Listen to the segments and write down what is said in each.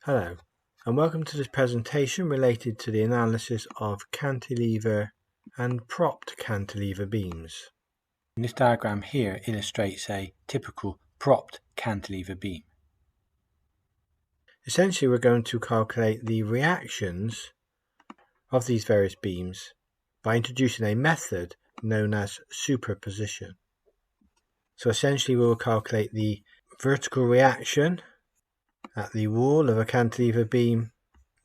Hello, and welcome to this presentation related to the analysis of cantilever and propped cantilever beams. This diagram here illustrates a typical propped cantilever beam. Essentially, we're going to calculate the reactions of these various beams by introducing a method known as superposition. So essentially, we will calculate the vertical reaction at the wall of a cantilever beam,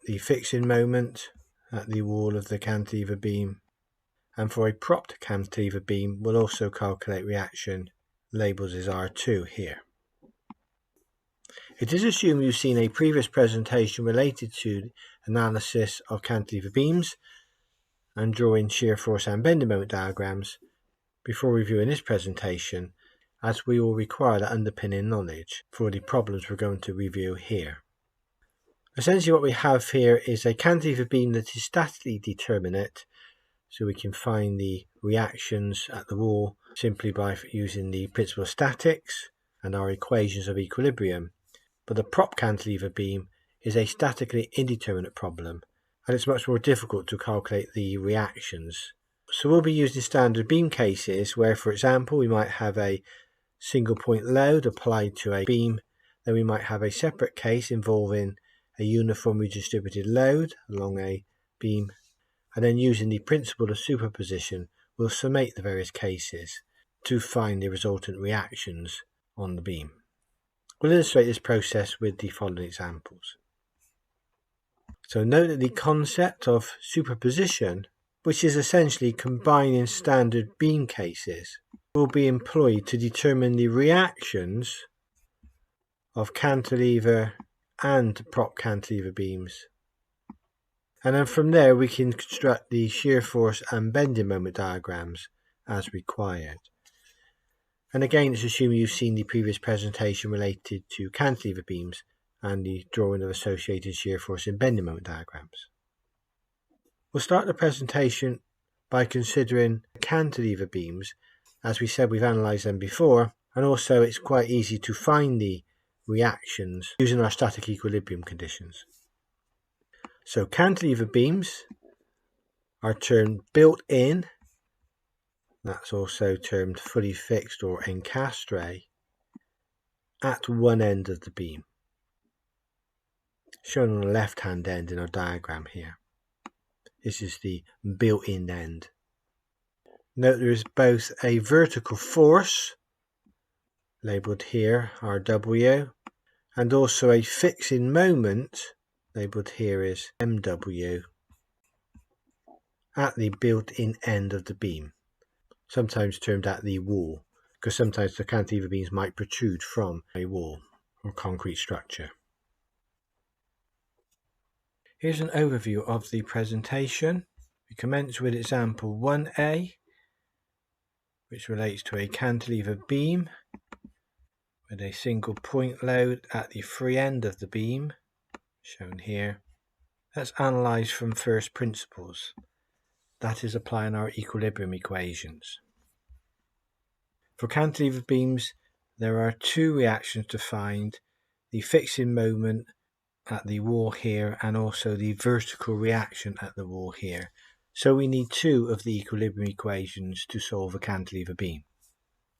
the fixing moment at the wall of the cantilever beam, and for a propped cantilever beam we'll also calculate reaction labelled as R2 here. It is assumed you've seen a previous presentation related to analysis of cantilever beams and drawing shear force and bending moment diagrams before reviewing this presentation, as we will require that underpinning knowledge for the problems we're going to review here. Essentially what we have here is a cantilever beam that is statically determinate, so we can find the reactions at the wall simply by using the principle of statics and our equations of equilibrium. But the prop cantilever beam is a statically indeterminate problem, and it's much more difficult to calculate the reactions. So we'll be using standard beam cases where, for example, we might have a single point load applied to a beam, then we might have a separate case involving a uniformly distributed load along a beam, and then using the principle of superposition we'll summate the various cases to find the resultant reactions on the beam. We'll illustrate this process with the following examples. So note that the concept of superposition, which is essentially combining standard beam cases, will be employed to determine the reactions of cantilever and prop cantilever beams. And then from there we can construct the shear force and bending moment diagrams as required. And again, it's assuming you've seen the previous presentation related to cantilever beams and the drawing of associated shear force and bending moment diagrams. We'll start the presentation by considering cantilever beams. As we said, we've analysed them before, and also it's quite easy to find the reactions using our static equilibrium conditions. So cantilever beams are termed built-in, that's also termed fully fixed or encastre, at one end of the beam, shown on the left hand end in our diagram here. This is the built-in end. Note there is both a vertical force, labelled here RW, and also a fixing moment, labelled here as MW, at the built-in end of the beam, sometimes termed at the wall, because sometimes the cantilever beams might protrude from a wall or concrete structure. Here's an overview of the presentation. We commence with example 1A, which relates to a cantilever beam with a single point load at the free end of the beam, shown here. Let's analyse from first principles, that is applying our equilibrium equations. For cantilever beams there are two reactions to find, the fixing moment at the wall here and also the vertical reaction at the wall here. So we need two of the equilibrium equations to solve a cantilever beam.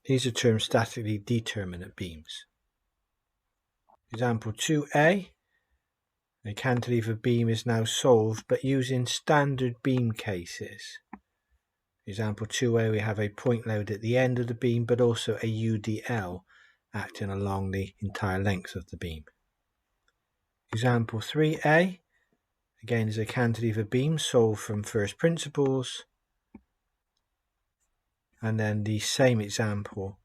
These are termed statically determinate beams. Example 2A, a cantilever beam is now solved but using standard beam cases. Example 2A, we have a point load at the end of the beam but also a UDL acting along the entire length of the beam. Example 3A, again, is a cantilever beam solved from first principles, and then the same example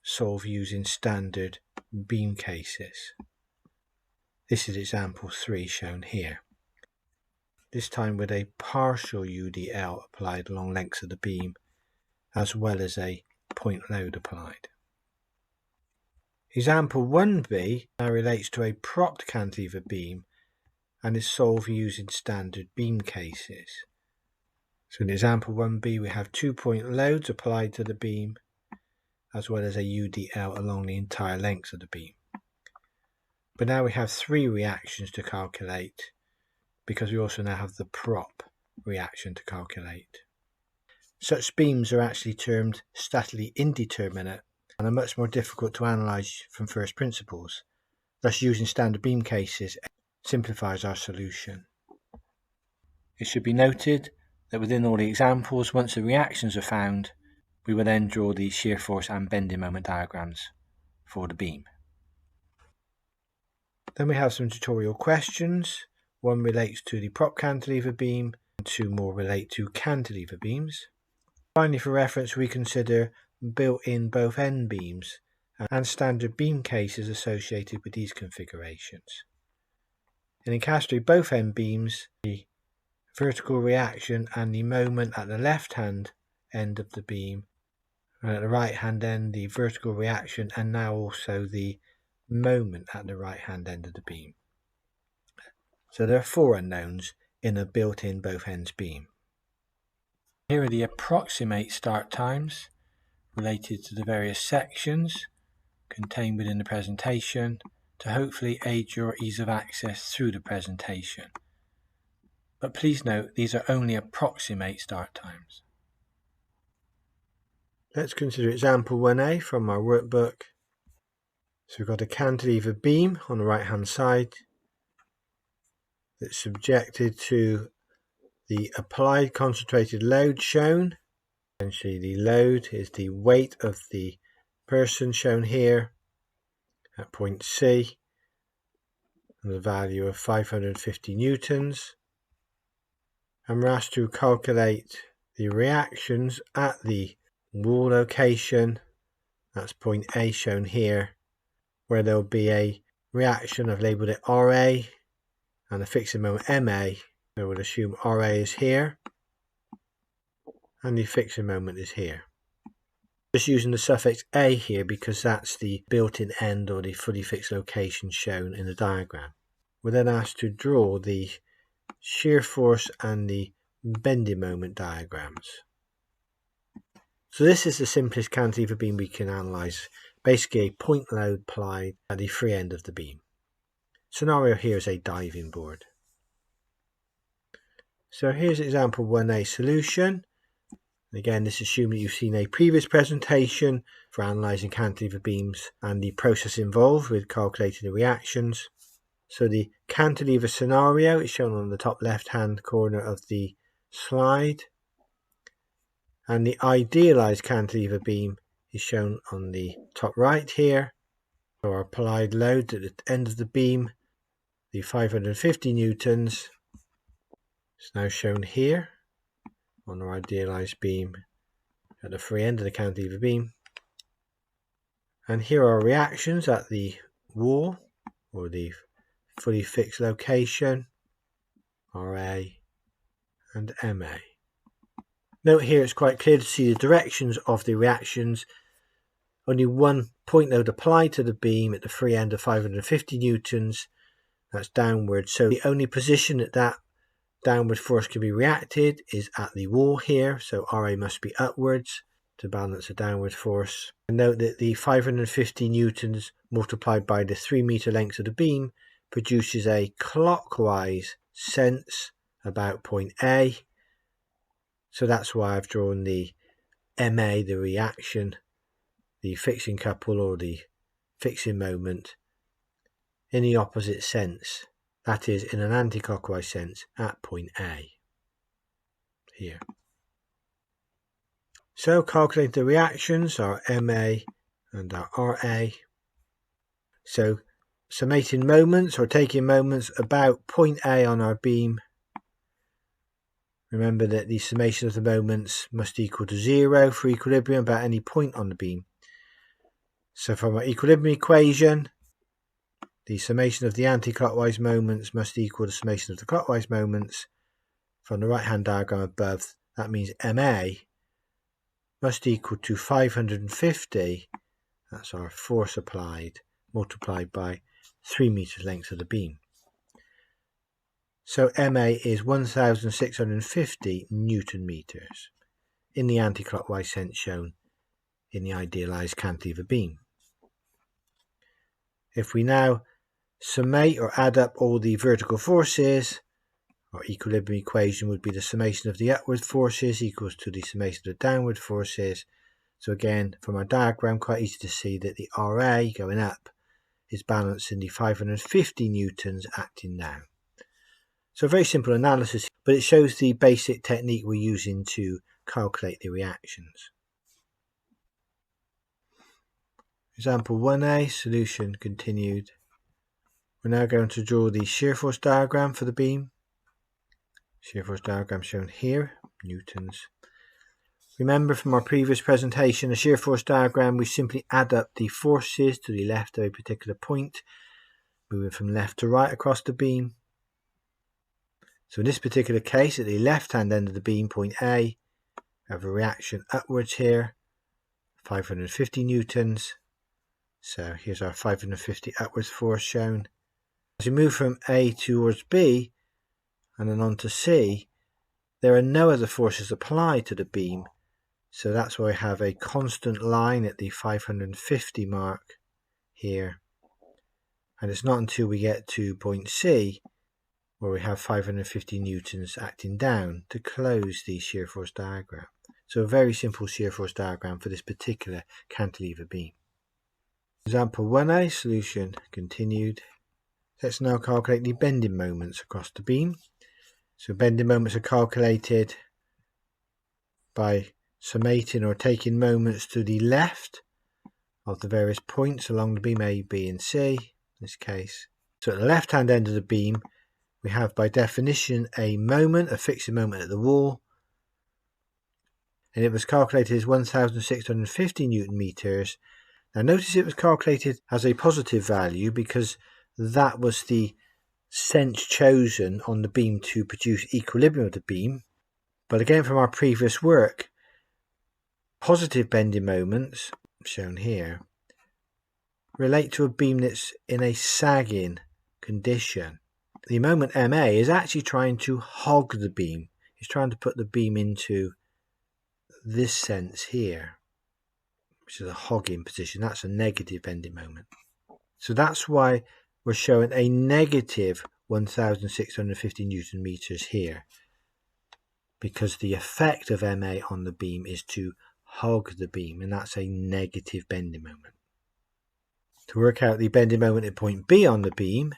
solved using standard beam cases. This is example 3 shown here, this time with a partial UDL applied along lengths of the beam as well as a point load applied. Example 1B now relates to a propped cantilever beam and is solved using standard beam cases. So in example 1B we have 2 point loads applied to the beam as well as a UDL along the entire length of the beam. But now we have 3 reactions to calculate, because we also now have the prop reaction to calculate. Such beams are actually termed statically indeterminate and are much more difficult to analyse from first principles. Thus, using standard beam cases simplifies our solution. It should be noted that within all the examples, once the reactions are found, we will then draw the shear force and bending moment diagrams for the beam. Then we have some tutorial questions. One relates to the prop cantilever beam, and 2 more relate to cantilever beams. Finally, for reference, we consider built-in both end beams and standard beam cases associated with these configurations. In encapsulate both end beams, the vertical reaction and the moment at the left-hand end of the beam, and at the right-hand end the vertical reaction and now also the moment at the right-hand end of the beam. So there are 4 unknowns in a built-in both ends beam. Here are the approximate start times related to the various sections contained within the presentation to hopefully aid your ease of access through the presentation. But please note, these are only approximate start times. Let's consider example 1A from our workbook. So we've got a cantilever beam on the right hand side that's subjected to the applied concentrated load shown. Essentially the load is the weight of the person shown here at point C and the value of 550 newtons. And we're asked to calculate the reactions at the wall location, that's point A shown here, where there will be a reaction, I've labelled it RA, and a fixing moment MA. So we'll assume RA is here, and the fixing moment is here. Just using the suffix A here because that's the built-in end or the fully fixed location shown in the diagram. We're then asked to draw the shear force and the bending moment diagrams. So this is the simplest cantilever beam we can analyse, basically a point load applied at the free end of the beam. Scenario here is a diving board. So here's example 1A solution. Again, this is assuming that you've seen a previous presentation for analysing cantilever beams and the process involved with calculating the reactions. So the cantilever scenario is shown on the top left hand corner of the slide, and the idealised cantilever beam is shown on the top right here. So our applied load at the end of the beam, the 550 newtons, is now shown here on our idealised beam at the free end of the cantilever beam. And here are reactions at the wall or the fully fixed location, RA and MA. Note here it's quite clear to see the directions of the reactions. Only one point load applied to the beam at the free end of 550 newtons, that's downward. So the only position that downward force can be reacted is at the wall here, so RA must be upwards to balance the downward force. And note that the 550 newtons multiplied by the 3 meter length of the beam produces a clockwise sense about point A. So that's why I've drawn the MA, the reaction, the fixing couple or the fixing moment, in the opposite sense. That is, in an anti-clockwise sense at point A here. So calculate the reactions, our MA and our RA. So summating moments or taking moments about point A on our beam. Remember that the summation of the moments must equal to 0 for equilibrium about any point on the beam. So from our equilibrium equation, the summation of the anti-clockwise moments must equal the summation of the clockwise moments. From the right-hand diagram above, that means MA must equal to 550, that's our force applied, multiplied by 3 meters length of the beam. So MA is 1,650 Newton meters in the anti-clockwise sense shown in the idealised cantilever beam. If we now summate or add up all the vertical forces. Our equilibrium equation would be the summation of the upward forces equals to the summation of the downward forces. So again, from our diagram, quite easy to see that the RA going up is balancing the 550 newtons acting down. So a very simple analysis, but it shows the basic technique we're using to calculate the reactions. Example 1a, solution continued. We're now going to draw the shear force diagram for the beam. Shear force diagram shown here, newtons. Remember from our previous presentation, a shear force diagram, we simply add up the forces to the left of a particular point, moving from left to right across the beam. So in this particular case, at the left-hand end of the beam, point A, we have a reaction upwards here, 550 newtons. So here's our 550 upwards force shown. As we move from A towards B and then on to C, there are no other forces applied to the beam. So that's why I have a constant line at the 550 mark here. And it's not until we get to point C where we have 550 newtons acting down to close the shear force diagram. So a very simple shear force diagram for this particular cantilever beam. Example 1a, solution continued. Let's now calculate the bending moments across the beam. So bending moments are calculated by summating or taking moments to the left of the various points along the beam A, B and C in this case. So at the left hand end of the beam we have by definition a moment, a fixing moment at the wall, and it was calculated as 1650 Newton meters. Now notice it was calculated as a positive value because that was the sense chosen on the beam to produce equilibrium of the beam. But again, from our previous work, positive bending moments, shown here, relate to a beam that's in a sagging condition. The moment MA is actually trying to hog the beam. It's trying to put the beam into this sense here, which is a hogging position. That's a negative bending moment. So that's why we're showing a negative 1650 Newton meters here, because the effect of MA on the beam is to hog the beam, and that's a negative bending moment. To work out the bending moment at point B on the beam,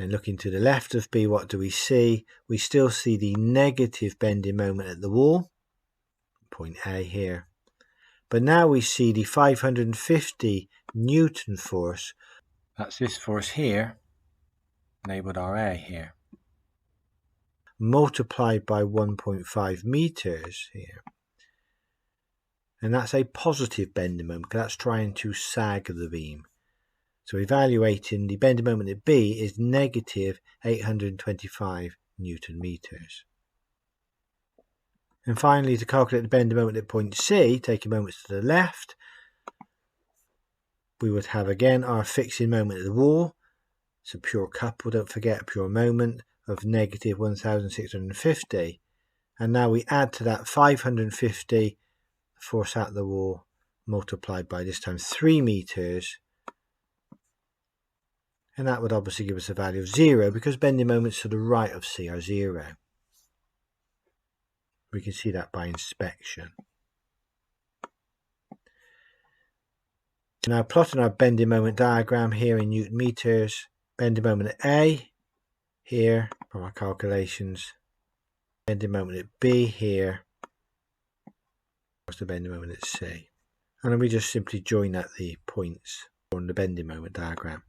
and looking to the left of B, what do we see? We still see the negative bending moment at the wall, point A here. But now we see the 550 Newton force. That's this force here, labelled RA here, multiplied by 1.5 meters here. And that's a positive bending moment, because that's trying to sag the beam. So evaluating the bending moment at B is negative 825 Newton meters. And finally, to calculate the bending moment at point C, taking moments to the left, we would have again our fixing moment at the wall. It's a pure couple, don't forget, a pure moment of negative 1650. And now we add to that 550 force out the wall multiplied by this time 3 meters. And that would obviously give us a value of 0 because bending moments to the right of C are 0. We can see that by inspection. Now plotting our bending moment diagram here in Newton meters, bending moment at A here from our calculations, bending moment at B here, what's the bending moment at C? And then we just simply join at the points on the bending moment diagram.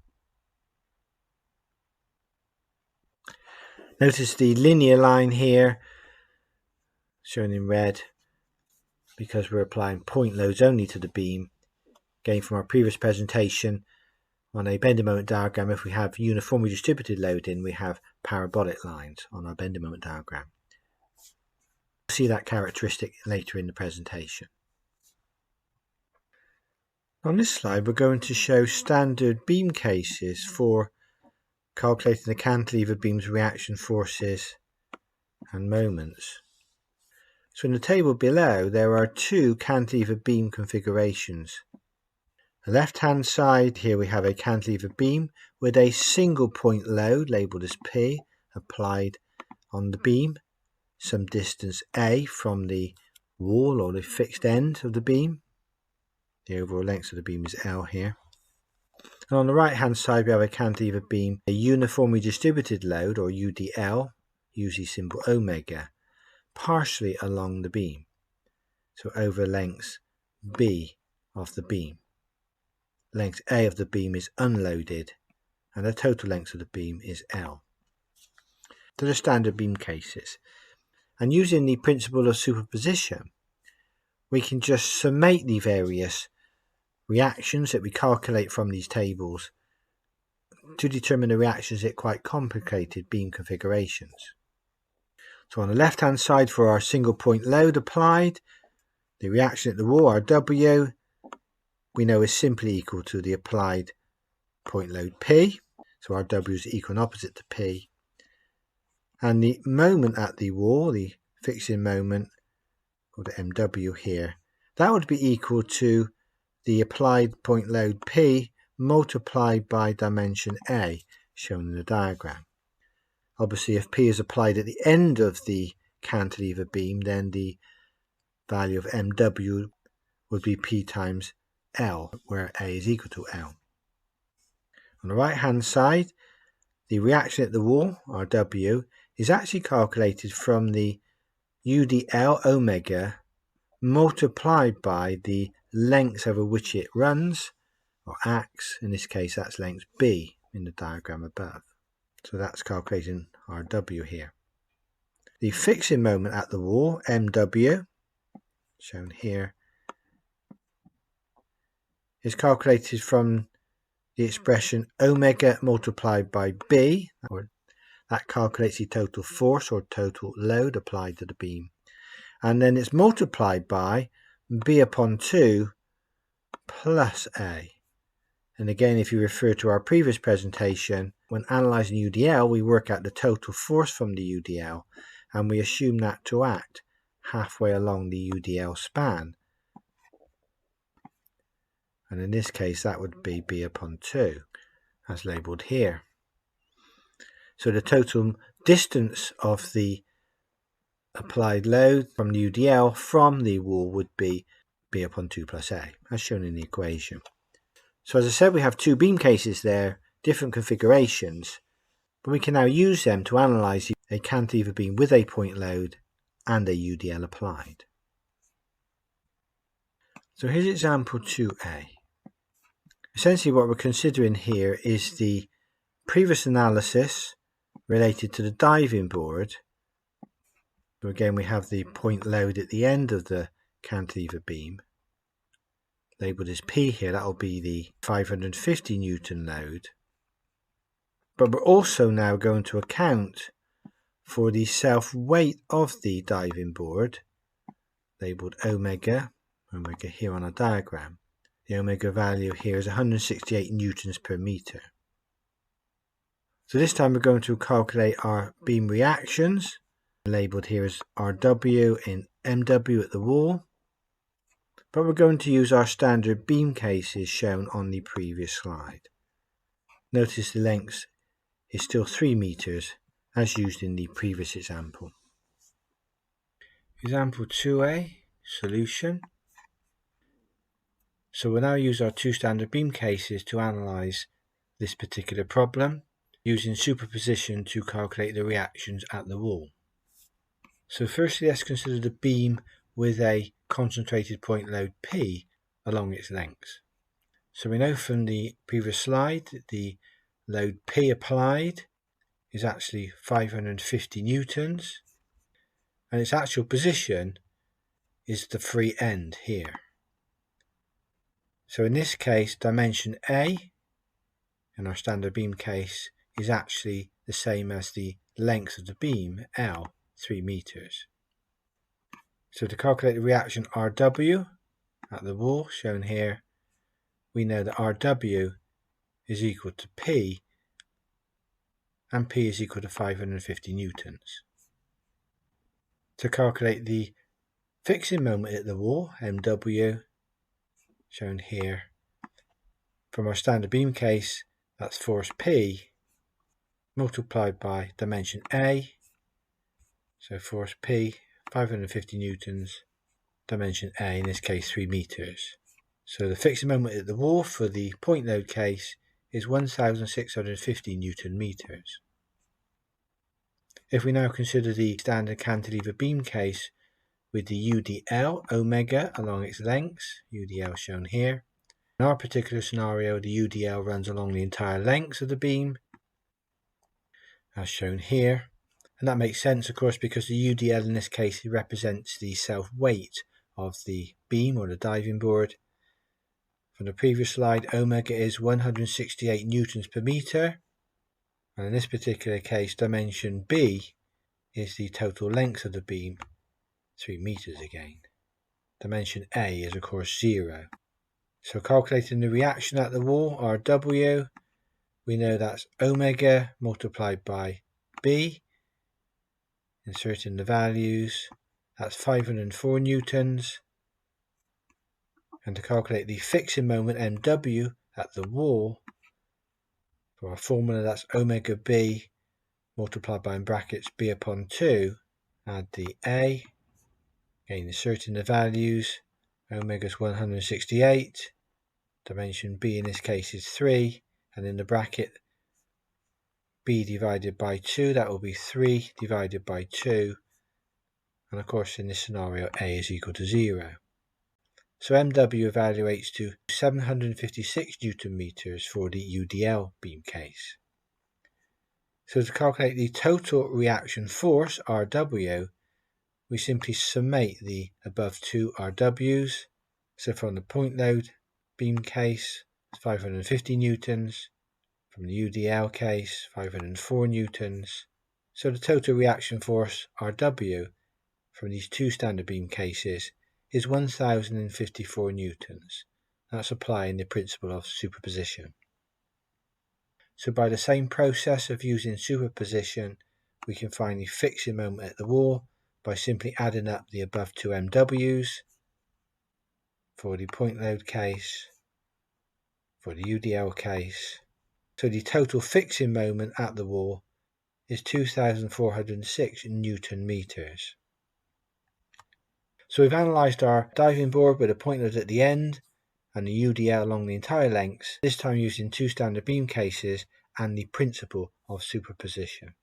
Notice the linear line here shown in red because we're applying point loads only to the beam. Again, from our previous presentation, on a bending moment diagram, if we have uniformly distributed loading, we have parabolic lines on our bending moment diagram. We'll see that characteristic later in the presentation. On this slide, we're going to show standard beam cases for calculating the cantilever beam's reaction forces and moments. So in the table below, there are two cantilever beam configurations. The left hand side here we have a cantilever beam with a single point load labelled as P applied on the beam, some distance A from the wall or the fixed end of the beam. The overall length of the beam is L here. And on the right hand side we have a cantilever beam, a uniformly distributed load or UDL, usually symbol omega, partially along the beam, so over length B of the beam. Length A of the beam is unloaded and the total length of the beam is L. To the standard beam cases, and using the principle of superposition we can just summate the various reactions that we calculate from these tables to determine the reactions at quite complicated beam configurations. So on the left hand side for our single point load applied, the reaction at the wall, Rw, we know is simply equal to the applied point load P, so Rw is equal and opposite to P, and the moment at the wall, the fixing moment, called Mw here, that would be equal to the applied point load P multiplied by dimension A, shown in the diagram. Obviously, if P is applied at the end of the cantilever beam, then the value of Mw would be P times L, where A is equal to L. On the right hand side, the reaction at the wall, Rw, is actually calculated from the UDL omega multiplied by the length over which it runs, or acts. In this case that's length B in the diagram above. So that's calculating Rw here. The fixing moment at the wall, Mw, shown here, is calculated from the expression omega multiplied by B, that calculates the total force or total load applied to the beam. And then it's multiplied by B upon 2 plus A. And again, if you refer to our previous presentation, when analysing UDL, we work out the total force from the UDL, and we assume that to act halfway along the UDL span. And in this case, that would be B upon 2, as labelled here. So the total distance of the applied load from the UDL from the wall would be B upon 2 plus A, as shown in the equation. So as I said, we have two beam cases there, different configurations, but we can now use them to analyse a cantilever beam with a point load and a UDL applied. So here's example 2a. Essentially what we're considering here is the previous analysis related to the diving board. So again we have the point load at the end of the cantilever beam, labelled as P here, that will be the 550 Newton load. But we're also now going to account for the self-weight of the diving board, labelled omega here on our diagram. The omega value here is 168 newtons per metre. So this time we're going to calculate our beam reactions, labelled here as Rw in Mw at the wall. But we're going to use our standard beam cases shown on the previous slide. Notice the length is still 3 meters as used in the previous example. Example 2a, solution. So we'll now use our two standard beam cases to analyse this particular problem, using superposition to calculate the reactions at the wall. So firstly, let's consider the beam with a concentrated point load P along its length. So we know from the previous slide that the load P applied is actually 550 newtons, and its actual position is the free end here. So in this case, dimension A in our standard beam case is actually the same as the length of the beam, L, 3 meters. So to calculate the reaction Rw at the wall, shown here, we know that Rw is equal to P, and P is equal to 550 newtons. To calculate the fixing moment at the wall, Mw, shown here, From our standard beam case, that's force P multiplied by dimension A. So force P, 550 newtons, dimension A, in this case 3 meters. So the fixing moment at the wall for the point load case is 1,650 newton meters. If we now consider the standard cantilever beam case with the UDL omega along its lengths, UDL shown here. In our particular scenario, the UDL runs along the entire length of the beam, as shown here. And that makes sense, of course, because the UDL in this case represents the self-weight of the beam or the diving board. From the previous slide, omega is 168 newtons per meter. And in this particular case, dimension B is the total length of the beam, 3 meters again. Dimension A is, of course, 0. So calculating the reaction at the wall, Rw, we know that's omega multiplied by B. Inserting the values, that's 504 newtons. And to calculate the fixing moment, Mw, at the wall, for our formula, that's omega B multiplied by, in brackets, B upon 2. Add the A. Again, inserting the values, omega is 168. Dimension B in this case is 3. And in the bracket, B divided by 2, that will be 3 divided by 2. And of course, in this scenario, A is equal to 0. So Mw evaluates to 756 newton meters for the UDL beam case. So to calculate the total reaction force, Rw, we simply summate the above two Rw's. So from the point load beam case, 550 newtons. From the UDL case, 504 newtons. So the total reaction force, Rw, from these two standard beam cases is 1,054 newtons. That's applying the principle of superposition. So by the same process of using superposition, we can find the fixing moment at the wall by simply adding up the above two MWs for the point load case, for the UDL case. So the total fixing moment at the wall is 2,406 Newton meters. So we've analysed our diving board with a point load at the end and the UDL along the entire length, this time using two standard beam cases and the principle of superposition.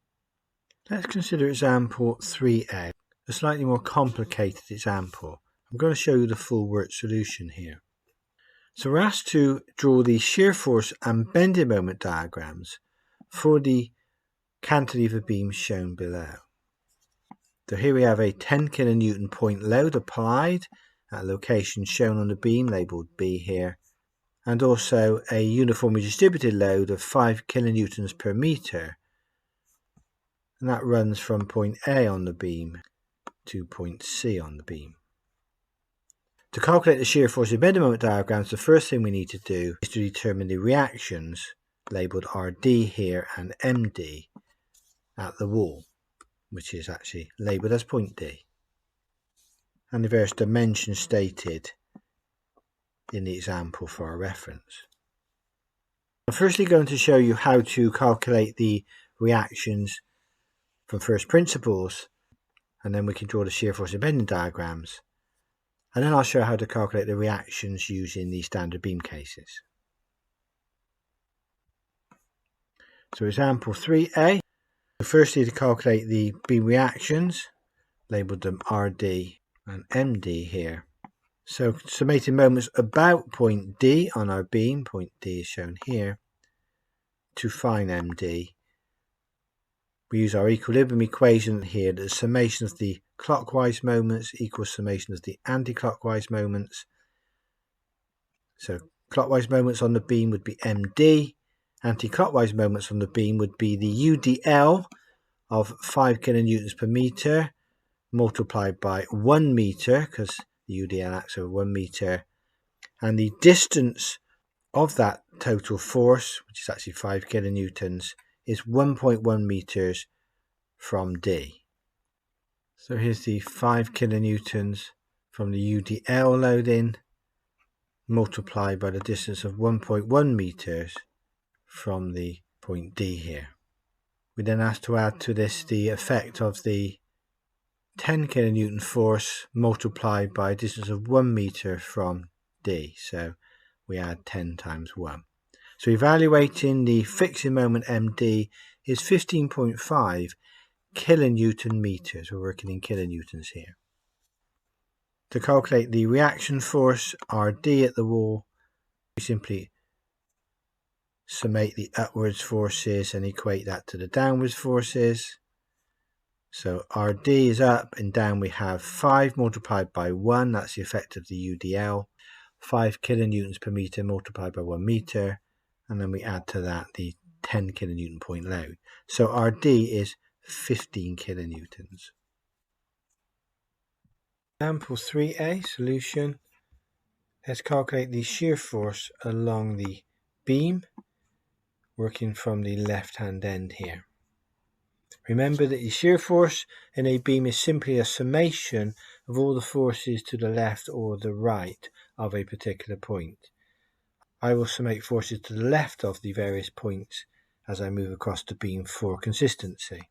Let's consider example 3a, a slightly more complicated example. I'm going to show you the full worked solution here. So we're asked to draw the shear force and bending moment diagrams for the cantilever beams shown below. So here we have a 10 kilonewton point load applied at a location shown on the beam labelled B here, and also a uniformly distributed load of 5 kilonewtons per meter, and that runs from point A on the beam to point C on the beam. To calculate the shear force and bending moment diagrams, the first thing we need to do is to determine the reactions labelled RD here and MD at the wall, which is actually labelled as point D, and the various dimensions stated in the example for our reference. I'm firstly going to show you how to calculate the reactions from first principles, and then we can draw the shear force and bending diagrams, and then I'll show how to calculate the reactions using the standard beam cases. So example 3a, firstly to calculate the beam reactions, labelled them RD and MD here. So summating moments about point D on our beam, point D is shown here, to find MD. We use our equilibrium equation here, that the summation of the clockwise moments equals summation of the anti-clockwise moments. So clockwise moments on the beam would be MD, anti-clockwise moments on the beam would be the UDL of 5 kilonewtons per meter multiplied by 1 meter, because the UDL acts over 1 meter, and the distance of that total force, which is actually 5 kilonewtons, is 1.1 meters from D. So here's the 5 kilonewtons from the UDL loading multiplied by the distance of 1.1 meters from the point D here. We then have to add to this the effect of the 10 kilonewton force multiplied by a distance of 1 meter from D. So we add 10 times 1. So evaluating the fixing moment MD is 15.5 kilonewton meters. We're working in kilonewtons here. To calculate the reaction force RD at the wall, we simply summate the upwards forces and equate that to the downwards forces. So RD is up, and down we have 5 multiplied by 1, that's the effect of the UDL, 5 kilonewtons per meter multiplied by 1 meter, and then we add to that the 10 kilonewton point load. So RD is 15 kilonewtons. Example 3a, solution. Let's calculate the shear force along the beam, working from the left-hand end here. Remember that the shear force in a beam is simply a summation of all the forces to the left or the right of a particular point. I will summate forces to the left of the various points as I move across the beam for consistency.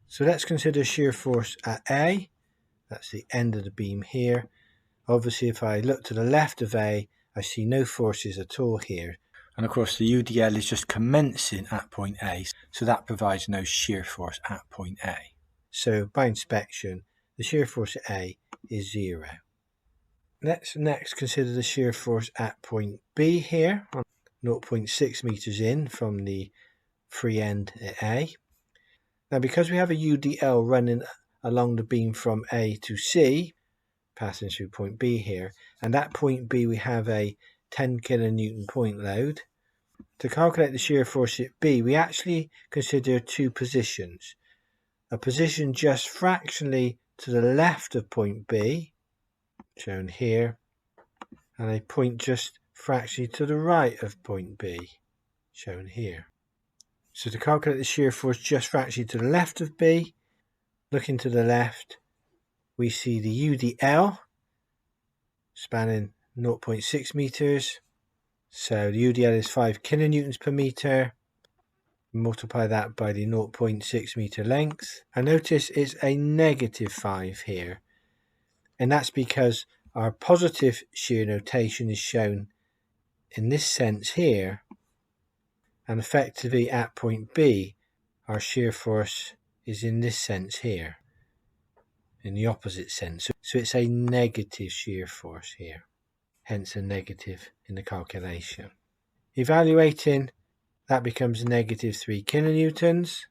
So let's consider shear force at A. That's the end of the beam here. Obviously, if I look to the left of A, I see no forces at all here. And of course, the UDL is just commencing at point A, so that provides no shear force at point A. So by inspection, the shear force at A is 0. Let's next consider the shear force at point B here, 0.6 meters in from the free end at A. Now, because we have a UDL running along the beam from A to C, passing through point B here, and at point B we have a 10 kilonewton point load. To calculate the shear force at B, we actually consider two positions. A position just fractionally to the left of point B, shown here, and a point just fractionally to the right of point B, shown here. So to calculate the shear force just fractionally to the left of B, looking to the left, we see the UDL spanning 0.6 meters. So the UDL is 5 kilonewtons per meter. Multiply that by the 0.6 meter length. And notice it's a negative 5 here. And that's because our positive shear notation is shown in this sense here. And effectively at point B, our shear force is in this sense here, in the opposite sense. So it's a negative shear force here, hence a negative in the calculation. Evaluating, that becomes negative 3 kilonewtons.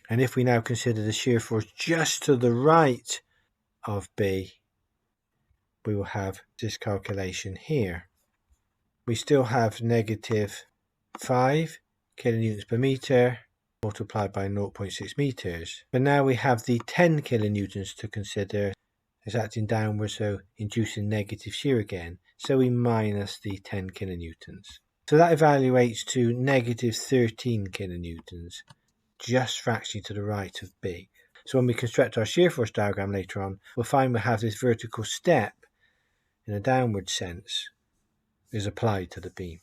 And if we now consider the shear force just to the right of B, we will have this calculation here. We still have negative 5 kilonewtons per meter multiplied by 0.6 meters. But now we have the 10 kilonewtons to consider. It's acting downwards, so inducing negative shear again. So we minus the 10 kilonewtons. So that evaluates to negative 13 kilonewtons, just fractionally to the right of B. So when we construct our shear force diagram later on, we'll find we have this vertical step in a downward sense is applied to the beam.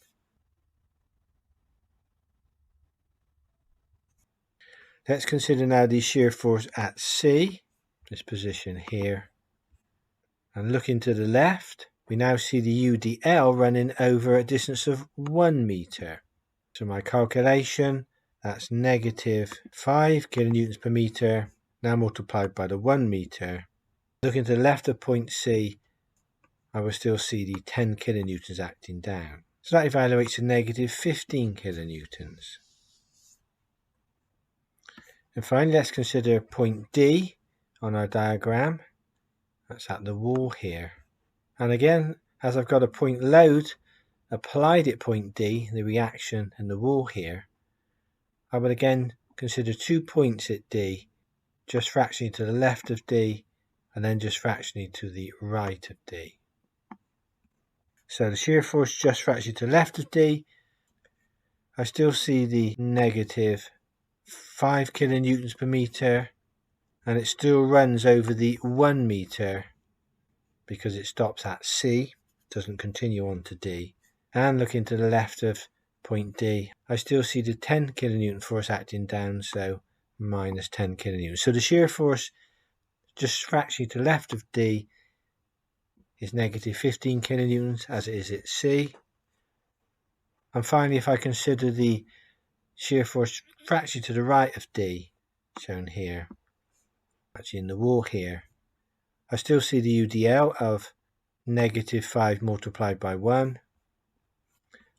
Let's consider now the shear force at C, this position here. And looking to the left, we now see the UDL running over a distance of 1 meter. So my calculation, that's negative 5 kilonewtons per meter, now multiplied by the 1 meter. Looking to the left of point C, I will still see the 10 kilonewtons acting down. So that evaluates to negative 15 kilonewtons. And finally, let's consider point D on our diagram. That's at the wall here. And again, as I've got a point load applied at point D, the reaction and the wall here, I will again consider 2 points at D, just fractionally to the left of D, and then just fractionally to the right of D. So the shear force just fractionally to the left of D, I still see the negative 5 kilonewtons per meter, and it still runs over the 1 meter because it stops at C. doesn't continue on to D. And looking to the left of point D, I still see the 10 kilonewton force acting down, so minus 10 kilonewtons. So the shear force just fractionally to the left of D is negative 15 kilonewtons, as it is at C. And finally, if I consider the shear force fractionally to the right of D, shown here, actually in the wall here, I still see the UDL of negative 5 multiplied by 1.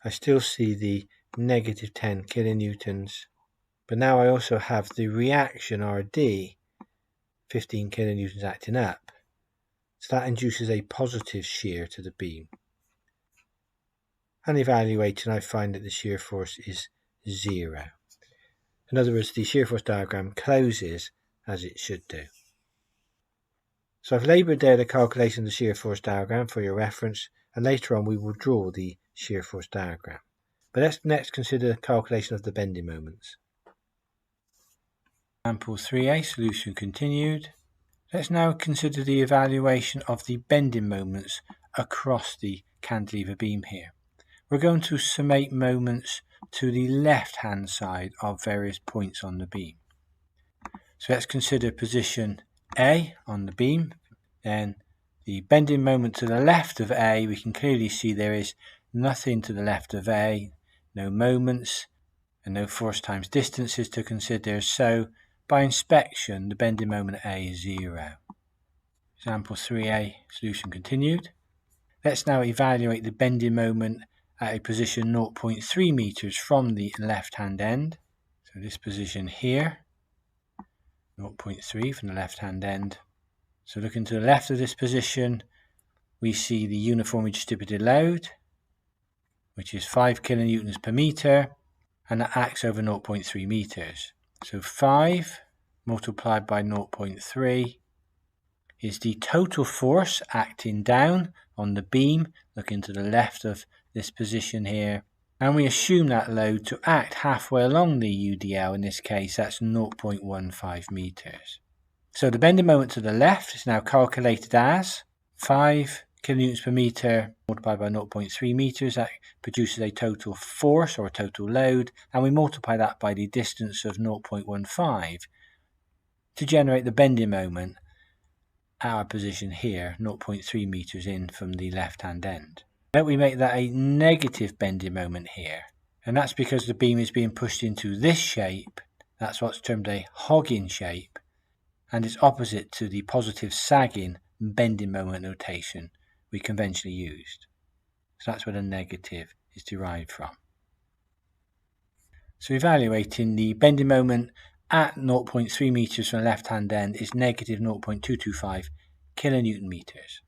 I still see the negative 10 kilonewtons, but now I also have the reaction RD, 15 kilonewtons acting up. So that induces a positive shear to the beam. And evaluating, I find that the shear force is 0. In other words, the shear force diagram closes as it should do. So I've labelled there the calculation of the shear force diagram for your reference, and later on we will draw the shear force diagram. But let's next consider calculation of the bending moments. Example 3a, solution continued. Let's now consider the evaluation of the bending moments across the cantilever beam here. We're going to summate moments to the left-hand side of various points on the beam. So let's consider position A on the beam. Then the bending moment to the left of A, we can clearly see there is nothing to the left of A, no moments and no force times distances to consider. So by inspection, the bending moment at A is 0. Example 3a, solution continued. Let's now evaluate the bending moment at a position 0.3 meters from the left-hand end. So this position here, 0.3 from the left-hand end. So looking to the left of this position, we see the uniformly distributed load, which is 5 kilonewtons per meter, and that acts over 0.3 meters. So 5 multiplied by 0.3 is the total force acting down on the beam, looking to the left of this position here. And we assume that load to act halfway along the UDL, in this case that's 0.15 meters. So the bending moment to the left is now calculated as 5 kilonewtons per meter multiplied by 0.3 meters. That produces a total force or a total load, and we multiply that by the distance of 0.15 to generate the bending moment at our position here, 0.3 meters in from the left-hand end. Note we make that a negative bending moment here, and that's because the beam is being pushed into this shape. That's what's termed a hogging shape, and it's opposite to the positive sagging bending moment notation we conventionally used. So that's where the negative is derived from. So evaluating the bending moment at 0.3 meters from the left-hand end is negative 0.225 kilonewton meters.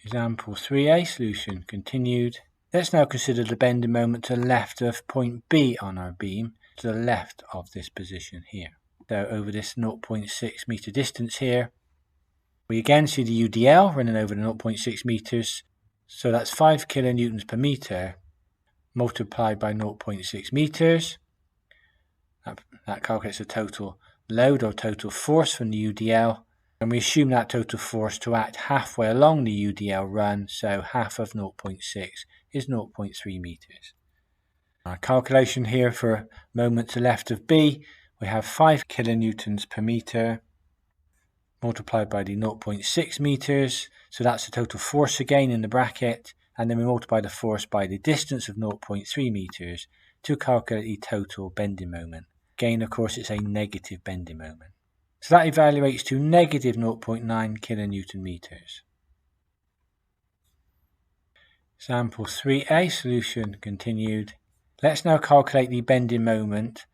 Example 3a, solution continued. Let's now consider the bending moment to the left of point B on our beam, to the left of this position here. So over this 0.6 meter distance here, we again see the UDL running over the 0.6 meters. So that's 5 kilonewtons per meter multiplied by 0.6 meters. That calculates the total load or total force from the UDL. And we assume that total force to act halfway along the UDL run. So half of 0.6 is 0.3 meters. Our calculation here for moment to left of B, we have 5 kilonewtons per meter multiplied by the 0.6 meters. So that's the total force again in the bracket. And then we multiply the force by the distance of 0.3 meters to calculate the total bending moment. Again, of course, it's a negative bending moment. So that evaluates to negative 0.9 kilonewton meters. Example 3a, solution continued. Let's now calculate the bending moment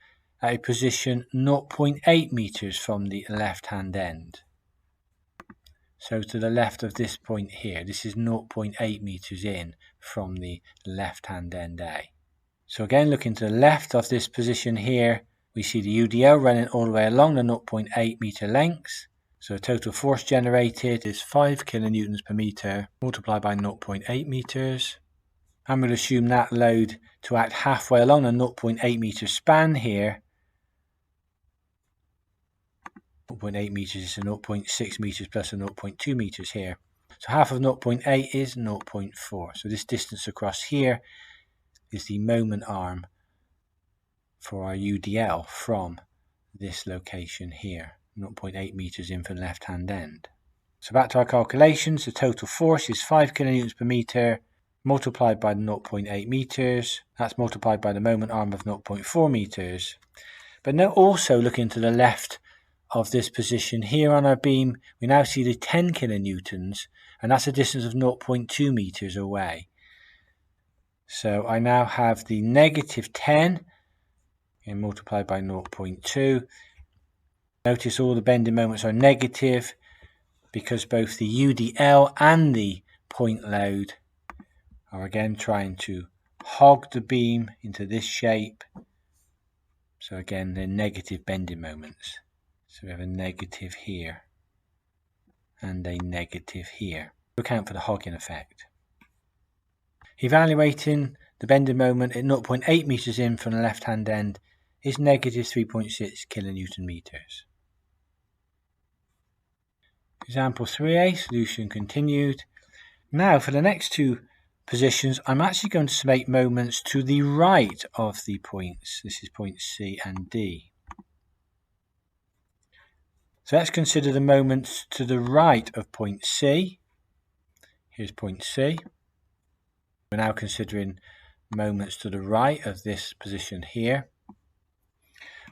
at a position 0.8 meters from the left-hand end. So to the left of this point here, this is 0.8 meters in from the left-hand end A. So again, looking to the left of this position here, we see the UDL running all the way along the 0.8 meter length. So total force generated is 5 kilonewtons per meter multiplied by 0.8 meters. And we'll assume that load to act halfway along the 0.8 meter span here. 0.8 meters is a 0.6 meters plus a 0.2 meters here. So half of 0.8 is 0.4. So this distance across here is the moment arm for our UDL from this location here, 0.8 meters in from the left-hand end. So back to our calculations, the total force is 5 kilonewtons per meter multiplied by 0.8 meters. That's multiplied by the moment arm of 0.4 meters. But now also looking to the left of this position here on our beam, we now see the 10 kilonewtons, and that's a distance of 0.2 meters away. So I now have the negative 10 and multiplied by 0.2. Notice all the bending moments are negative because both the UDL and the point load are again trying to hog the beam into this shape. So again, they're negative bending moments. So we have a negative here and a negative here to account for the hogging effect. Evaluating the bending moment at 0.8 meters in from the left-hand end is negative 3.6 kilonewton meters. Example 3a, solution continued. Now for the next two positions, I'm actually going to summate moments to the right of the points. This is point C and D. So let's consider the moments to the right of point C. Here's point C. We're now considering moments to the right of this position here.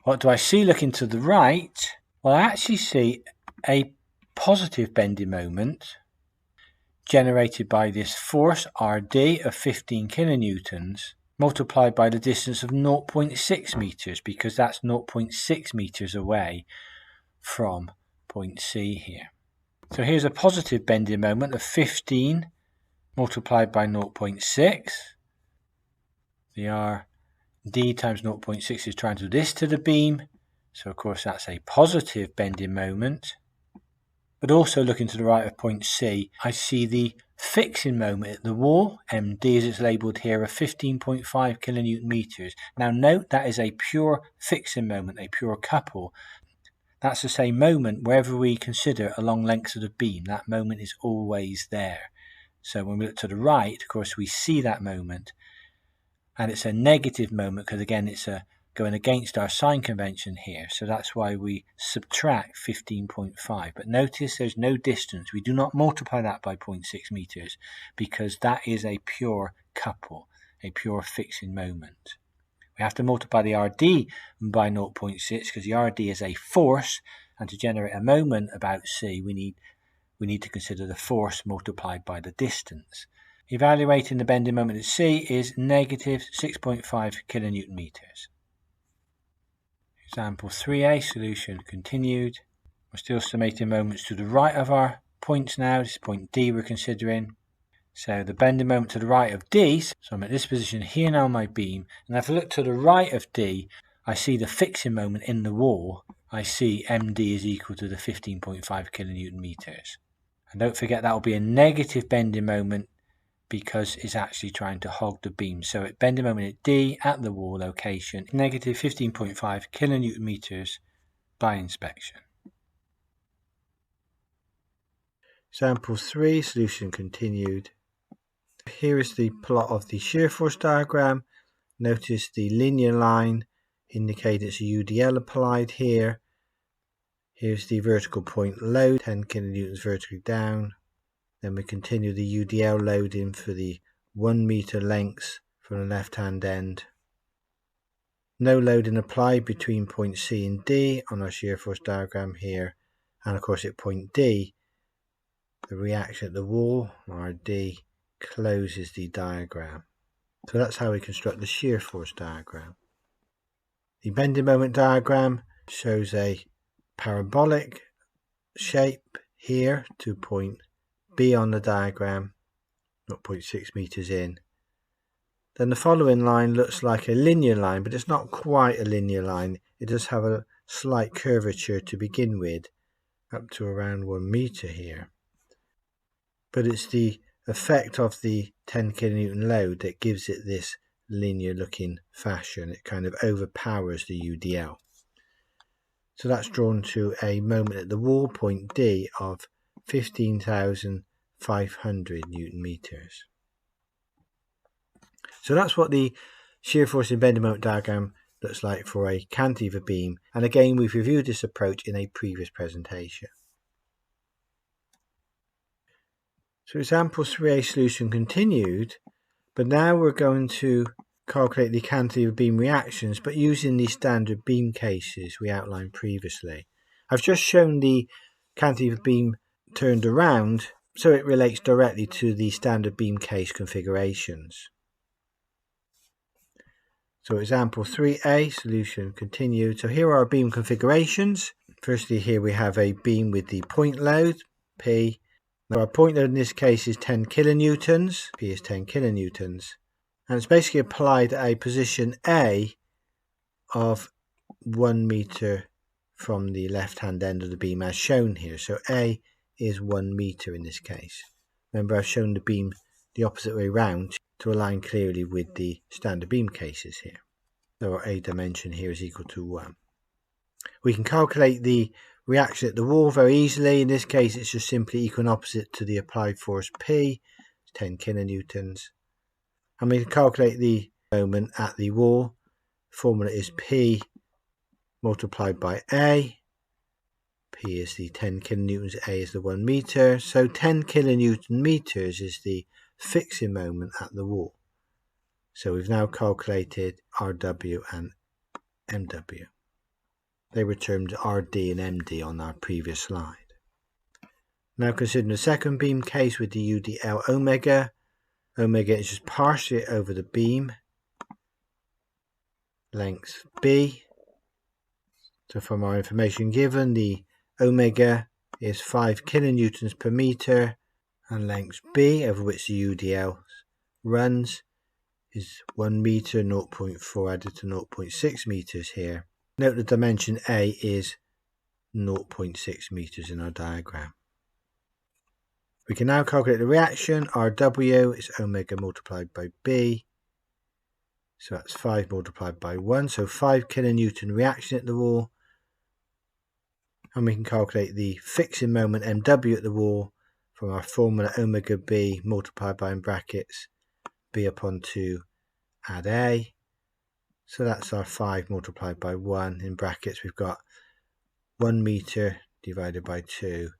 What do I see looking to the right? Well, I actually see a positive bending moment generated by this force RD of 15 kilonewtons multiplied by the distance of 0.6 meters, because that's 0.6 meters away from point C here. So here's a positive bending moment of 15 multiplied by 0.6. The RD times 0.6 is trying to do this to the beam, so of course that's a positive bending moment. But also looking to the right of point C, I see the fixing moment at the wall, MD as it's labelled here, of 15.5 kilonewton meters. Now note that is a pure fixing moment, a pure couple. That's the same moment wherever we consider along lengths of the beam. That moment is always there. So when we look to the right, of course, we see that moment. And it's a negative moment because, again, it's going against our sign convention here. So that's why we subtract 15.5. But notice there's no distance. We do not multiply that by 0.6 meters because that is a pure couple, a pure fixing moment. We have to multiply the RD by 0.6 because the RD is a force, and to generate a moment about C, we need to consider the force multiplied by the distance. Evaluating the bending moment at C is negative 6.5 kilonewton meters. Example 3a, solution continued. We're still summating moments to the right of our points now. This is point D we're considering. So the bending moment to the right of D, so I'm at this position here now on my beam, and if I look to the right of D, I see the fixing moment in the wall. I see MD is equal to the 15.5 kilonewton meters. And don't forget that will be a negative bending moment because it's actually trying to hog the beam. So at bending moment at D at the wall location, negative 15.5 kilonewton meters by inspection. Example 3, solution continued. Here is the plot of the shear force diagram. Notice the linear line indicates a UDL applied here. Here's the vertical point load, 10 kilonewtons vertically down. Then we continue the UDL loading for the 1 meter lengths from the left hand end. No loading applied between point C and D on our shear force diagram here. And of course at point D, the reaction at the wall, RD, closes the diagram. So that's how we construct the shear force diagram. The bending moment diagram shows a parabolic shape here to point B on the diagram, 0.6 meters in. Then the following line looks like a linear line, but it's not quite a linear line. It does have a slight curvature to begin with, up to around 1 meter here. But it's the effect of the 10 kilonewton load that gives it this linear looking fashion. It kind of overpowers the UDL. So that's drawn to a moment at the wall, point D, of 15,500 500 Newton meters. So that's what the shear force in bending moment diagram looks like for a cantilever beam, and again we've reviewed this approach in a previous presentation. So example 3a solution continued, but now we're going to calculate the cantilever beam reactions, but using the standard beam cases we outlined previously. I've just shown the cantilever beam turned around so it relates directly to the standard beam case configurations. So example 3a solution continued. So here are our beam configurations. Firstly, here we have a beam with the point load P. Now our point load in this case is 10 kilonewtons. P is 10 kilonewtons. And it's basically applied at a position A of 1 meter from the left hand end of the beam as shown here. So A is 1 meter in this case. Remember, I've shown the beam the opposite way round to align clearly with the standard beam cases here. So our A dimension here is equal to 1. We can calculate the reaction at the wall very easily. In this case, it's just simply equal and opposite to the applied force P, 10 kilonewtons. And we can calculate the moment at the wall. Formula is P multiplied by A. P is the 10 kilonewtons, A is the 1 meter. So 10 kilonewton meters is the fixing moment at the wall. So we've now calculated RW and MW. They were termed RD and MD on our previous slide. Now considering the second beam case with the UDL omega. Omega is just partially over the beam. Length B. So from our information given, the omega is 5 kilonewtons per meter, and length B, over which the UDL runs, is 1 meter, 0.4 added to 0.6 meters here. Note the dimension A is 0.6 meters in our diagram. We can now calculate the reaction. RW is omega multiplied by B. So that's 5 multiplied by 1. So 5 kilonewton reaction at the wall. And we can calculate the fixing moment MW at the wall from our formula omega B multiplied by, in brackets, B upon 2 add A. So that's our 5 multiplied by 1. In brackets we've got 1 meter divided by 2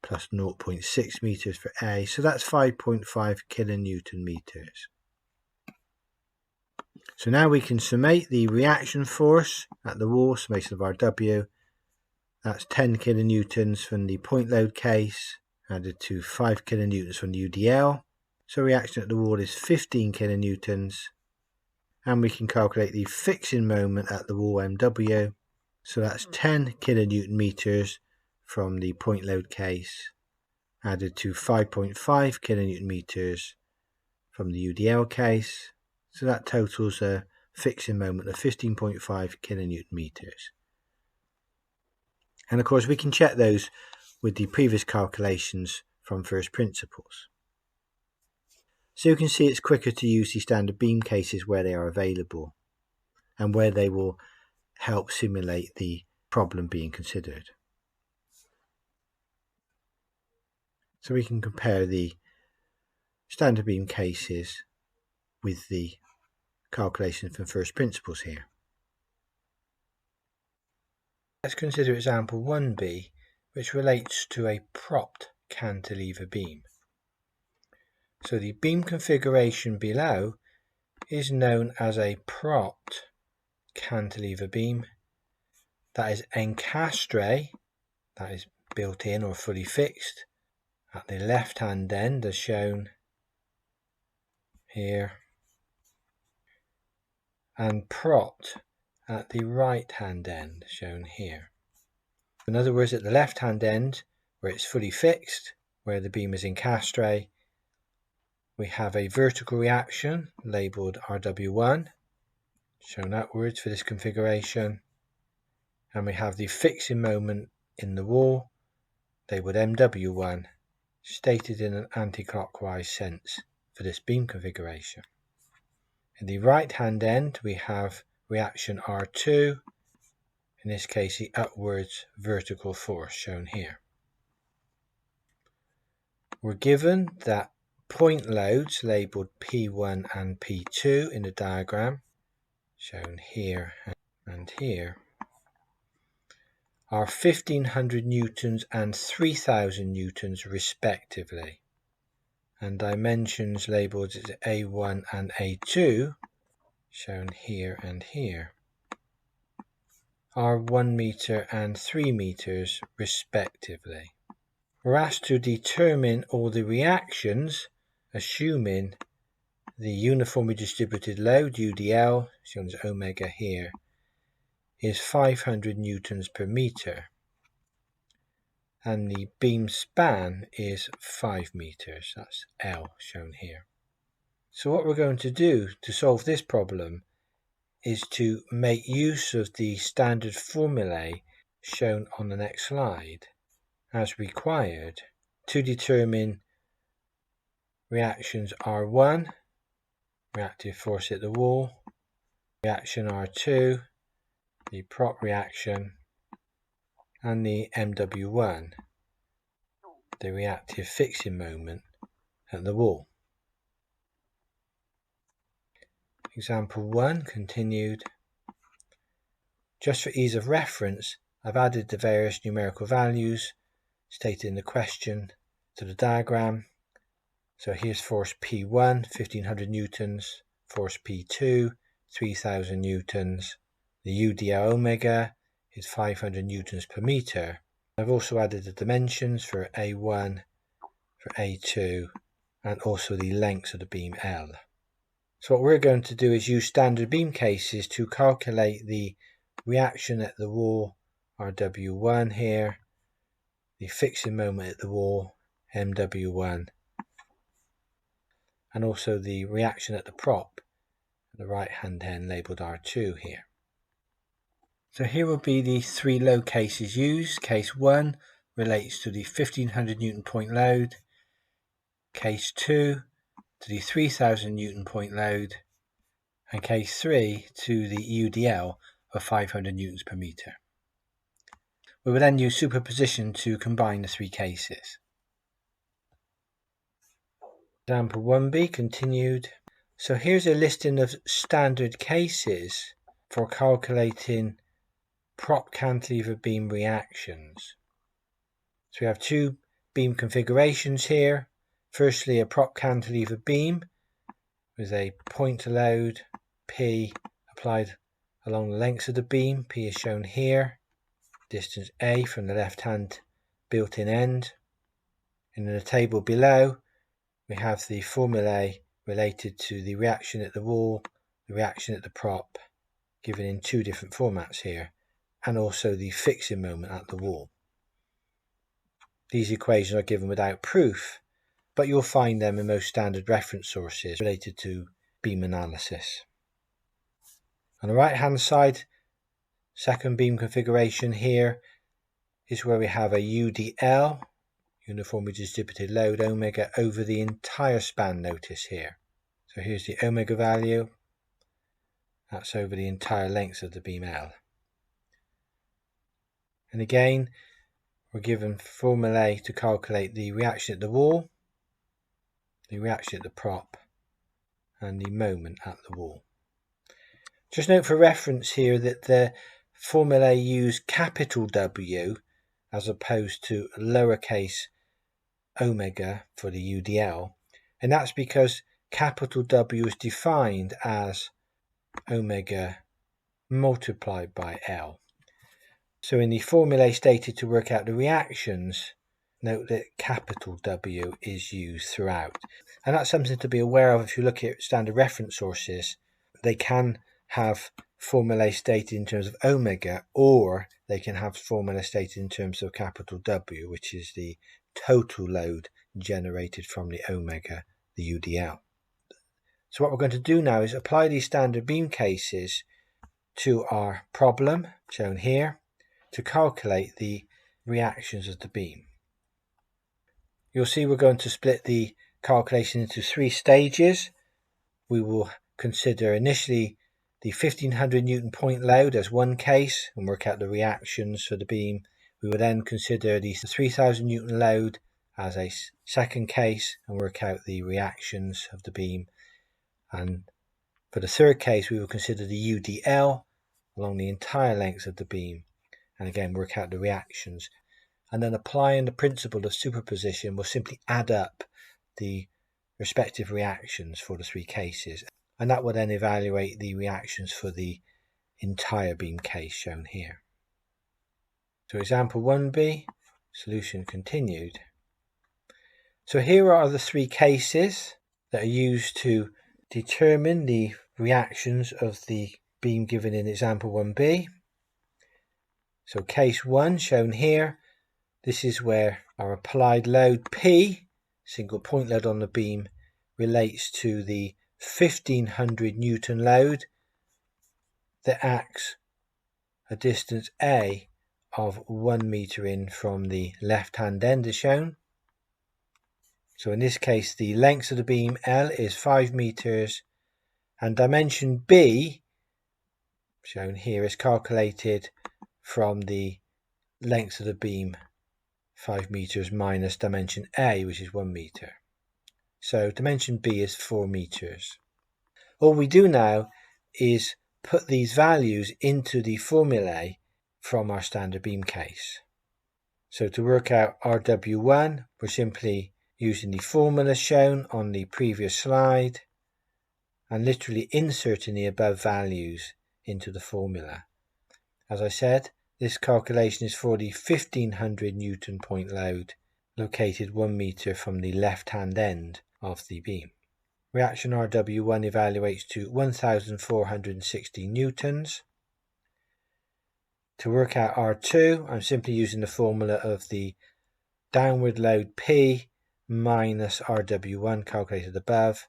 plus 0.6 meters for A. So that's 5.5 kilonewton meters. So now we can summate the reaction force at the wall, summation of RW. That's 10 kilonewtons from the point load case, added to 5 kilonewtons from the UDL. So reaction at the wall is 15 kilonewtons. And we can calculate the fixing moment at the wall MW. So that's 10 kilonewton meters from the point load case, added to 5.5 kilonewton meters from the UDL case. So that totals a fixing moment of 15.5 kilonewton meters. And of course we can check those with the previous calculations from first principles. So you can see it's quicker to use the standard beam cases where they are available and where they will help simulate the problem being considered. So we can compare the standard beam cases with the calculations from first principles here. Let's consider example 1b, which relates to a propped cantilever beam. So the beam configuration below is known as a propped cantilever beam that is encastre, that is built in or fully fixed, at the left hand end as shown here, and propped at the right hand end shown here. In other words, at the left hand end where it's fully fixed, where the beam is encastre, we have a vertical reaction labelled RW1 shown outwards for this configuration, and we have the fixing moment in the wall labelled MW1 stated in an anti-clockwise sense for this beam configuration. In the right hand end we have reaction R2, in this case the upwards vertical force shown here. We're given that point loads labelled P1 and P2 in the diagram, shown here and here, are 1500 newtons and 3000 newtons respectively, and dimensions labelled as A1 and A2, shown here and here, are 1 meter and 3 meters respectively. We're asked to determine all the reactions, assuming the uniformly distributed load, UDL, shown as omega here, is 500 newtons per meter, and the beam span is 5 meters, that's L, shown here. So what we're going to do to solve this problem is to make use of the standard formulae shown on the next slide as required to determine reactions R1, reactive force at the wall, reaction R2, the prop reaction, and the MW1, the reactive fixing moment at the wall. Example 1 continued. Just for ease of reference, I've added the various numerical values stated in the question to the diagram. So here's force P1, 1500 newtons, force P2, 3000 newtons. The UDL omega is 500 newtons per meter. I've also added the dimensions for A1, for A2, and also the lengths of the beam L. So what we're going to do is use standard beam cases to calculate the reaction at the wall, RW1 here, the fixing moment at the wall, MW1, and also the reaction at the prop, at the right hand end labelled R2 here. So here will be the three load cases used. Case 1 relates to the 1500 Newton point load, case 2 to the 3000 Newton point load, and case 3 to the UDL of 500 newtons per meter. We will then use superposition to combine the three cases. Example 1b continued. So here's a listing of standard cases for calculating prop cantilever beam reactions. So we have two beam configurations here. Firstly, a prop cantilever beam with a point load P applied along the lengths of the beam. P is shown here, distance A from the left hand built-in end. And in the table below we have the formulae related to the reaction at the wall, the reaction at the prop, given in two different formats here, and also the fixing moment at the wall. These equations are given without proof, but you'll find them in most standard reference sources related to beam analysis. On the right hand side, second beam configuration here is where we have a UDL, uniformly distributed load omega, over the entire span, notice here. So here's the omega value, that's over the entire length of the beam L. And again, we're given formulae to calculate the reaction at the wall, the reaction at the prop, and the moment at the wall. Just note for reference here that the formulae use capital W as opposed to lowercase omega for the UDL, and that's because capital W is defined as omega multiplied by L. So in the formulae stated to work out the reactions, note that capital W is used throughout. And that's something to be aware of if you look at standard reference sources. They can have formulae stated in terms of omega, or they can have formulae stated in terms of capital W, which is the total load generated from the omega, the UDL. So what we're going to do now is apply these standard beam cases to our problem, shown here, to calculate the reactions of the beam. You'll see we're going to split the calculation into three stages. We will consider initially the 1500 Newton point load as one case and work out the reactions for the beam. We will then consider the 3000 Newton load as a second case and work out the reactions of the beam. And for the third case, we will consider the UDL along the entire length of the beam, and again work out the reactions. And then applying the principle of superposition, we'll simply add up the respective reactions for the three cases, and that will then evaluate the reactions for the entire beam case shown here. So example 1b, solution continued. So here are the three cases that are used to determine the reactions of the beam given in example 1b. So case 1 shown here, this is where our applied load P, single point load on the beam, relates to the 1500 Newton load that acts a distance A of 1 meter in from the left hand end as shown. So in this case the length of the beam L is 5 meters and dimension B, shown here, is calculated from the length of the beam 5 meters minus dimension A, which is 1 meter. So dimension B is 4 meters. All we do now is put these values into the formulae from our standard beam case. So to work out RW1, we're simply using the formula shown on the previous slide and literally inserting the above values into the formula. As I said, this calculation is for the 1500 Newton point load located 1 meter from the left hand end of the beam. Reaction RW1 evaluates to 1460 newtons. To work out R2, I'm simply using the formula of the downward load P minus RW1 calculated above.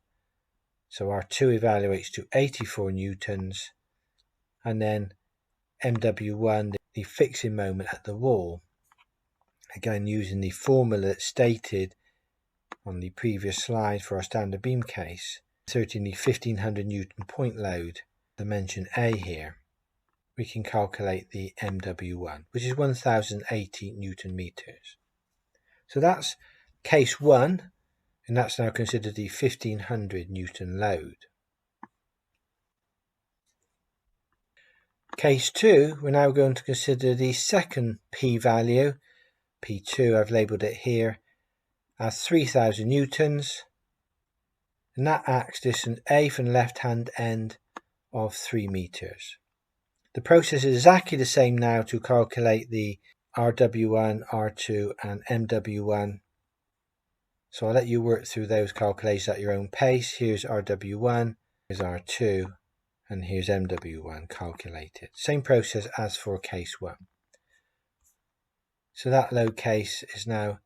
So R2 evaluates to 84 newtons, and then MW1, the fixing moment at the wall, again using the formula that's stated on the previous slide for our standard beam case, inserting the 1500 Newton point load, dimension A here, we can calculate the MW1, which is 1080 Newton meters. So that's case 1, and that's now considered the 1500 Newton load. Case 2, we're now going to consider the second P value, P2, I've labelled it here, as 3000 newtons, and that acts distance A from the left hand end of 3 meters. The process is exactly the same now to calculate the RW1, R2 and MW1. So I'll let you work through those calculations at your own pace. Here's RW1, here's R2, and here's MW1 calculated. Same process as for case 1. So that load case is now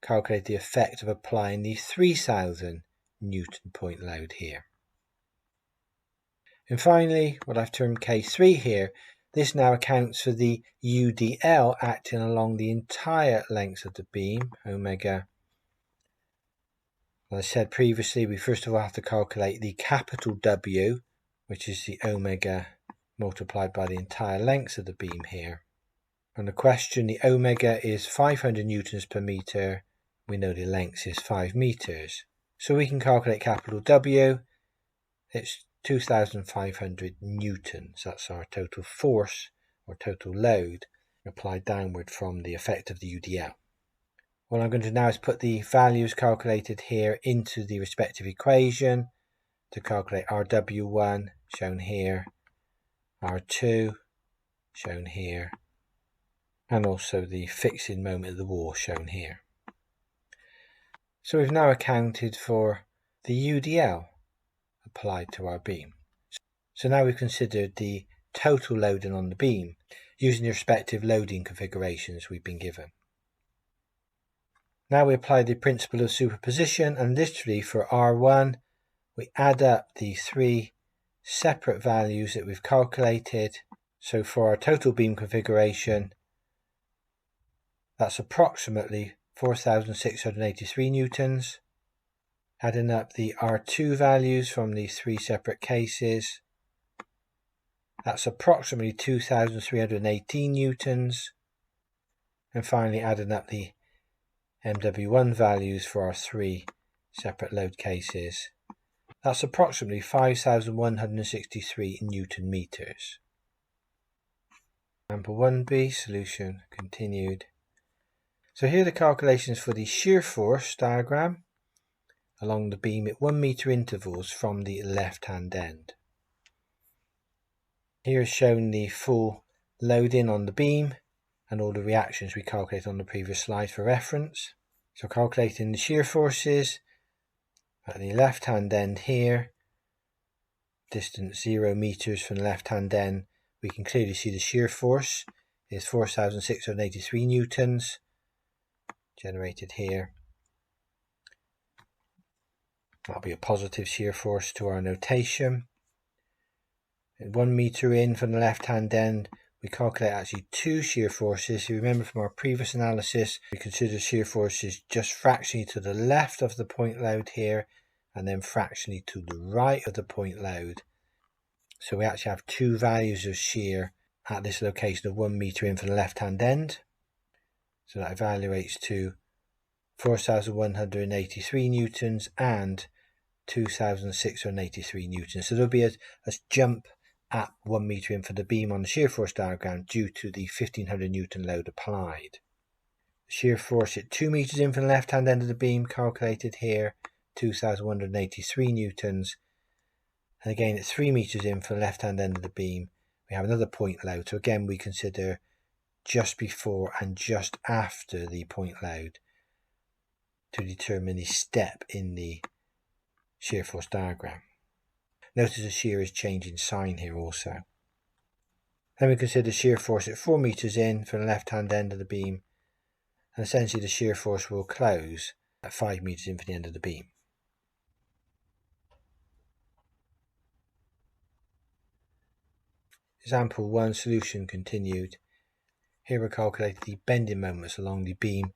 calculate the effect of applying the 3000 Newton point load here. And finally, what I've termed case 3 here, this now accounts for the UDL acting along the entire length of the beam, omega. As I said previously, we first of all have to calculate the capital W, which is the omega multiplied by the entire length of the beam here. On the question, the omega is 500 newtons per meter. We know the length is 5 meters. So we can calculate capital W. It's 2500 newtons. That's our total force or total load applied downward from the effect of the UDL. What I'm going to do now is put the values calculated here into the respective equation to calculate RW1, shown here, R2, shown here, and also the fixing moment of the wall, shown here. So we've now accounted for the UDL applied to our beam. So now we've considered the total loading on the beam using the respective loading configurations we've been given. Now we apply the principle of superposition, and literally for R1 we add up the 3 separate values that we've calculated. So for our total beam configuration, that's approximately 4683 newtons. Adding up the R2 values from these 3 separate cases, that's approximately 2318 newtons. And finally adding up the MW1 values for our 3 separate load cases. That's approximately 5,163 Newton meters. Example 1b, solution continued. So here are the calculations for the shear force diagram along the beam at 1 meter intervals from the left hand end. Here is shown the full loading on the beam and all the reactions we calculated on the previous slide for reference. So calculating the shear forces at the left hand end here, distance 0 meters from the left hand end, we can clearly see the shear force is 4,683 newtons generated here. That'll be a positive shear force to our notation. At 1 meter in from the left hand end, we calculate actually 2 shear forces. You remember from our previous analysis, we consider shear forces just fractionally to the left of the point load here and then fractionally to the right of the point load. So we actually have 2 values of shear at this location of 1 meter in from the left hand end. So that evaluates to 4,183 newtons and 2,683 newtons. So there'll be a jump at 1 meter in for the beam on the shear force diagram due to the 1500 Newton load applied. Shear force at 2 meters in from the left hand end of the beam calculated here, 2,183 newtons. And again at 3 meters in from the left hand end of the beam, we have another point load. So again we consider just before and just after the point load to determine the step in the shear force diagram. Notice the shear is changing sign here also. Then we consider shear force at 4 meters in from the left hand end of the beam, and essentially the shear force will close at 5 meters in from the end of the beam. Example 1, solution continued. Here we're calculating the bending moments along the beam,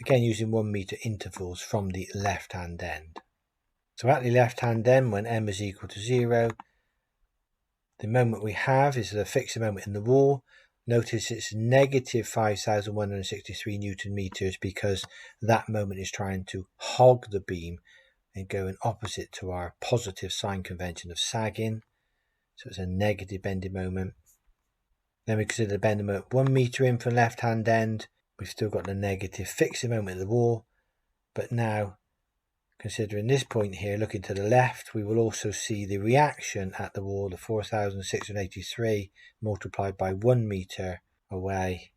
again using 1 meter intervals from the left hand end. So at the left hand end, when m is equal to 0, the moment we have is the fixed moment in the wall. Notice it's negative 5,163 Newton meters because that moment is trying to hog the beam and going opposite to our positive sign convention of sagging. So it's a negative bending moment. Then we consider the bending moment 1 meter in from the left hand end. We've still got the negative fixing moment in the wall, but now considering this point here, looking to the left, we will also see the reaction at the wall, the 4,683 multiplied by 1 meter away.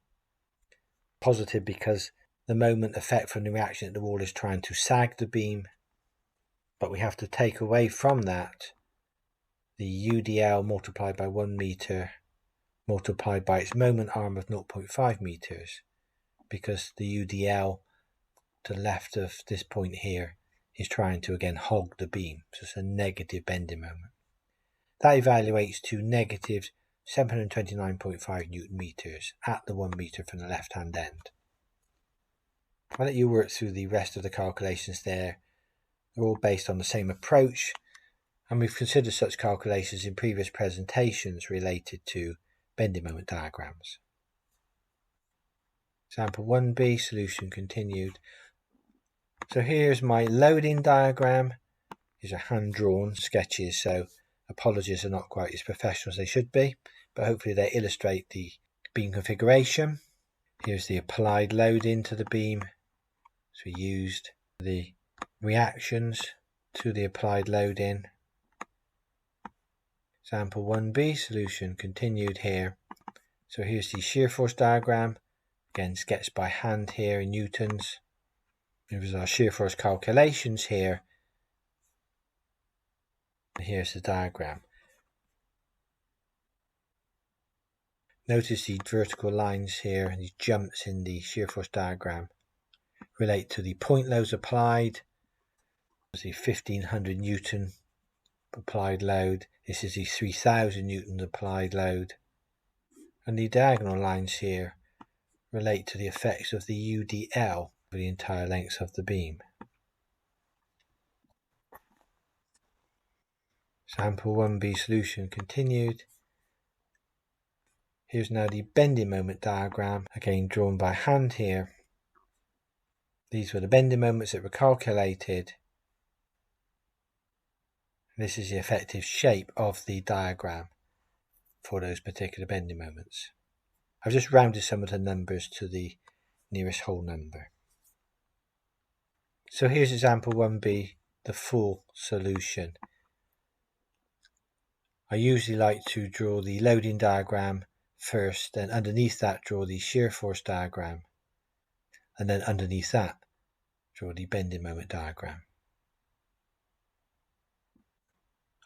Positive because the moment effect from the reaction at the wall is trying to sag the beam, but we have to take away from that the UDL multiplied by 1 meter multiplied by its moment arm of 0.5 meters, because the UDL to the left of this point here is trying to again hog the beam, so it's a negative bending moment. That evaluates to negative 729.5 Newton meters at the 1 meter from the left hand end. I'll let you work through the rest of the calculations there. They're all based on the same approach, and we've considered such calculations in previous presentations related to bending moment diagrams. Example 1b, solution continued. So here's my loading diagram. These are hand-drawn sketches, so apologies are not quite as professional as they should be, but hopefully they illustrate the beam configuration. Here's the applied loading to the beam. So we used the reactions to the applied loading. Example 1b, solution continued here. So here's the shear force diagram, again sketched by hand here in newtons. Here's our shear force calculations here. And here's the diagram. Notice the vertical lines here and these jumps in the shear force diagram relate to the point loads applied. There's the 1500 Newton applied load. This is the 3000 Newton applied load. And the diagonal lines here relate to the effects of the UDL for the entire length of the beam. Example 1b, solution continued. Here's now the bending moment diagram, again drawn by hand here. These were the bending moments that were calculated. This is the effective shape of the diagram for those particular bending moments. I've just rounded some of the numbers to the nearest whole number. So here's example 1b, the full solution. I usually like to draw the loading diagram first, then underneath that draw the shear force diagram, and then underneath that draw the bending moment diagram.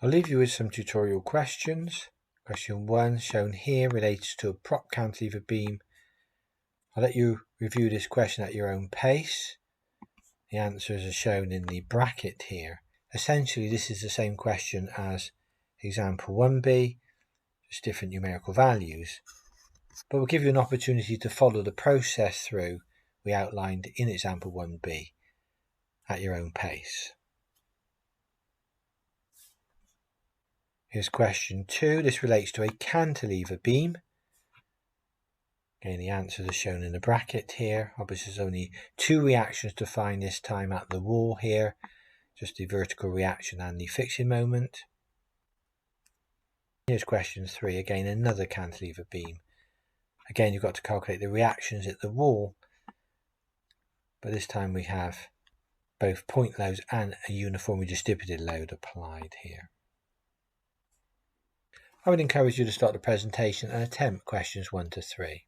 I'll leave you with some tutorial questions. Question 1 shown here relates to a prop cantilever beam. I'll let you review this question at your own pace. The answers are shown in the bracket here. Essentially this is the same question as example 1b, just different numerical values, but we'll give you an opportunity to follow the process through we outlined in example 1b at your own pace. Here's question 2. This relates to a cantilever beam. Again, the answers are shown in the bracket here. Obviously there's only 2 reactions to find this time at the wall here, just the vertical reaction and the fixing moment. Here's question 3, again another cantilever beam. Again you've got to calculate the reactions at the wall, but this time we have both point loads and a uniformly distributed load applied here. I would encourage you to start the presentation and attempt questions 1 to 3.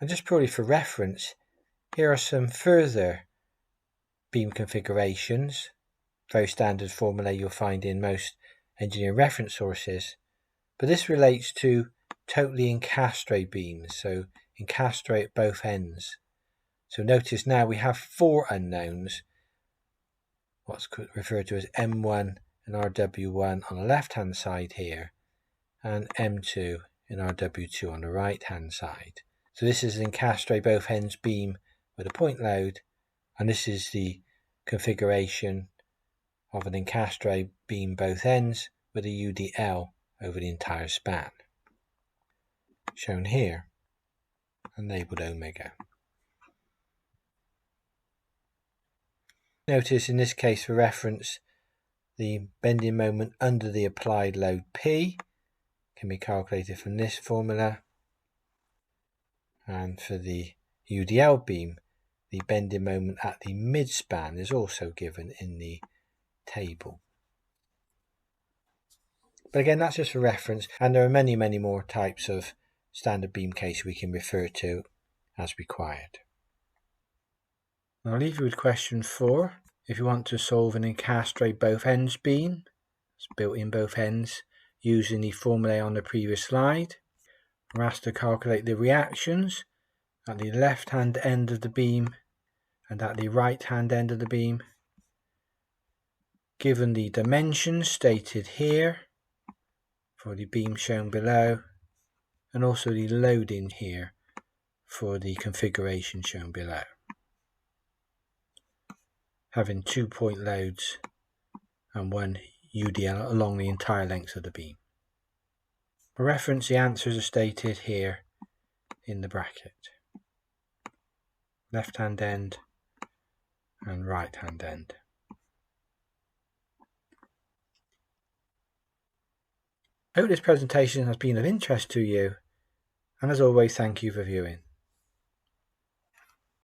And just purely for reference, here are some further beam configurations, very standard formulae you'll find in most engineering reference sources, but this relates to totally encastre beams, so encastre at both ends. So notice now we have 4 unknowns, what's referred to as M1 and RW1 on the left hand side here, and M2 and RW2 on the right hand side. So this is an encastre both ends beam with a point load, and this is the configuration of an encastre beam both ends with a UDL over the entire span, shown here and labelled omega. Notice in this case for reference, the bending moment under the applied load P can be calculated from this formula, and for the UDL beam, the bending moment at the midspan is also given in the table. But again, that's just for reference, and there are many more types of standard beam case we can refer to as required. I'll leave you with question 4. If you want to solve an encastre both ends beam, it's built in both ends, using the formulae on the previous slide, we're asked to calculate the reactions at the left hand end of the beam and at the right hand end of the beam, given the dimensions stated here for the beam shown below, and also the loading here for the configuration shown below, having 2 point loads and 1 UDL along the entire length of the beam. For reference, the answers are stated here in the bracket. Left hand end and right hand end. I hope this presentation has been of interest to you, and as always, thank you for viewing.